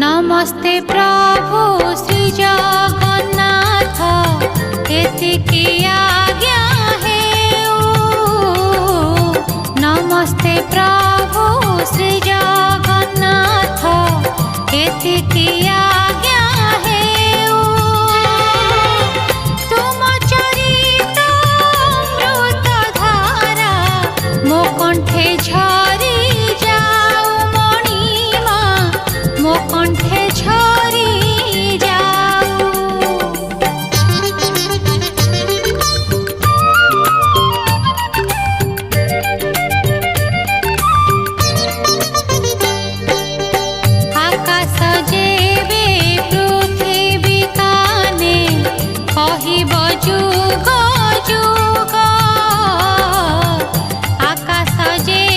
नमस्ते प्रभु श्री जगन्नाथ एतिकी आज्ञा हेउ। नमस्ते प्रभु श्री जगन्नाथ एतिकी आज्ञा हेउ। तुम चरित अमृत धारा मो कंठे झरी जाऊ मणिमा मो कंठे झरी जाऊ। आकाश जेबे पृथ्वी काने कहिब जुग जुग